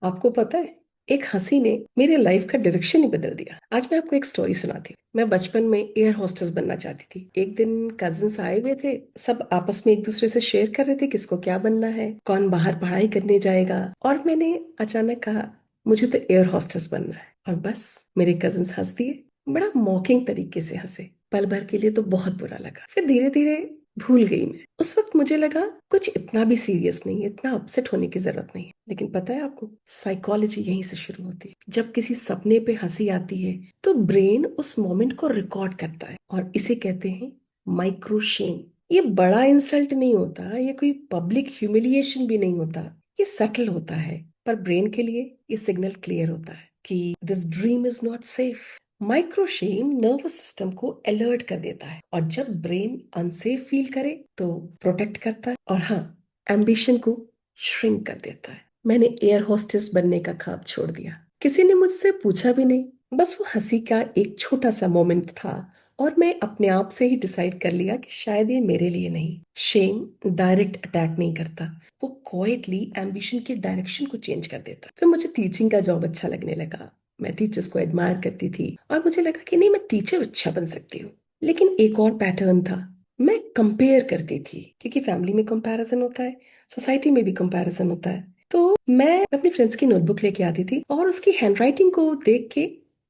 आपको पता है, एक हंसी ने मेरे लाइफ का डायरेक्शन ही बदल दिया। आज मैं आपको एक स्टोरी सुनाती हूँ। मैं बचपन में एयर होस्टेस बनना चाहती थी। एक दिन कजिन्स आए हुए थे, सब आपस में एक दूसरे से शेयर कर रहे थे किसको क्या बनना है, कौन बाहर पढ़ाई करने जाएगा। और मैंने अचानक कहा मुझे तो एयर होस्टेस बनना है। और बस मेरे कजिन्स हंस दिए, बड़ा मॉकिंग तरीके से हंसे। पल भर के लिए तो बहुत बुरा लगा, फिर धीरे धीरे भूल गई मैं। उस वक्त मुझे लगा कुछ इतना भी सीरियस नहीं है, इतना अपसेट होने की जरूरत नहीं है। लेकिन पता है आपको, साइकोलॉजी यहीं से शुरू होती है। जब किसी सपने पे हंसी आती है तो ब्रेन उस मोमेंट को रिकॉर्ड करता है और इसे कहते हैं माइक्रो शेम। ये बड़ा इंसल्ट नहीं होता, ये कोई पब्लिक ह्यूमिलिएशन भी नहीं होता, ये सटल होता है। पर ब्रेन के लिए ये सिग्नल क्लियर होता है कि this dream is not safe. माइक्रोशेम नर्वस सिस्टम को अलर्ट कर देता है और जब ब्रेन अनसेफ फील करे तो प्रोटेक्ट करता है, और हाँ, एम्बिशन को श्रिंक कर देता है। मैंने एयर होस्टेस बनने का ख्वाब छोड़ दिया। किसी ने मुझसे पूछा भी नहीं, बस वो हंसी का एक छोटा सा मोमेंट था। और मैं अपने आप से ही डिसाइड कर लिया कि शायद ये मेरे लिए नहीं। शेम डायरेक्ट अटैक नहीं करता, वो क्वाइटली एम्बिशन की डायरेक्शन को चेंज कर देता। फिर मुझे टीचिंग का जॉब अच्छा लगने लगा। मैं टीचर्स को एडमायर करती थी और मुझे लगा कि नहीं, मैं टीचर अच्छा बन सकती हूँ। लेकिन एक और पैटर्न था, मैं कंपेयर करती थी, क्योंकि फैमिली में कंपैरिजन होता है, सोसाइटी में भी कंपैरिजन होता है। तो मैं अपनी फ्रेंड्स की नोटबुक लेके आती थी और उसकी हैंडराइटिंग को देख के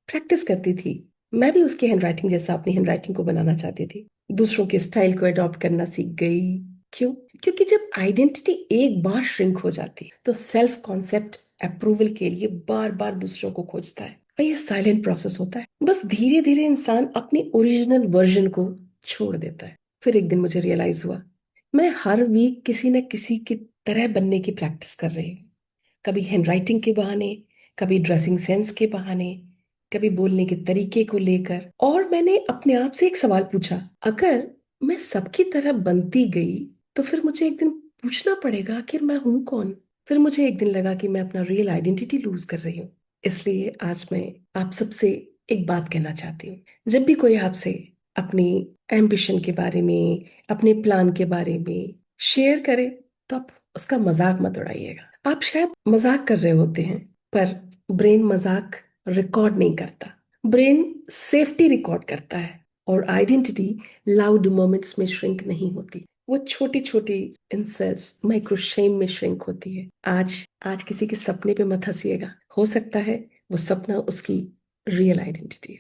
प्रैक्टिस करती थी। मैं भी उसकी हैंडराइटिंग जैसा अपनी हैंडराइटिंग को बनाना चाहती थी। दूसरों के स्टाइल को अडॉप्ट करना सीख गई। क्यों? क्योंकि जब आइडेंटिटी एक बार श्रिंक हो जाती है तो सेल्फ कॉन्सेप्ट अप्रूवल के लिए बार बार दूसरों को खोजता है। और ये साइलेंट प्रोसेस होता है, बस धीरे धीरे इंसान अपनी ओरिजिनल वर्जन को छोड़ देता है। फिर एक दिन मुझे रियलाइज हुआ, मैं हर वीक किसी न किसी की तरह बनने की प्रैक्टिस कर रही हूँ। कभी हैंडराइटिंग के बहाने, कभी ड्रेसिंग सेंस के बहाने, कभी बोलने के तरीके को लेकर। और मैंने अपने आप से एक सवाल पूछा, अगर मैं सबकी तरह बनती गई तो फिर मुझे एक दिन पूछना पड़ेगा आखिर मैं हूं कौन। फिर मुझे एक दिन लगा कि मैं अपना रियल आइडेंटिटी लूज कर रही हूँ। इसलिए आज मैं आप सबसे एक बात कहना चाहती हूँ। जब भी कोई आपसे अपनी एम्बिशन के बारे में, अपने प्लान के बारे में शेयर करे तो आप उसका मजाक मत उड़ाइएगा। आप शायद मजाक कर रहे होते हैं, पर ब्रेन मजाक रिकॉर्ड नहीं करता, ब्रेन सेफ्टी रिकॉर्ड करता है। और आइडेंटिटी लाउड मोमेंट्स में श्रिंक नहीं होती, वो छोटी छोटी इंसल्ट्स, माइक्रो शेम में श्रिंक होती है। आज आज किसी के सपने पे मत हंसिएगा, हो सकता है वो सपना उसकी रियल आइडेंटिटी है।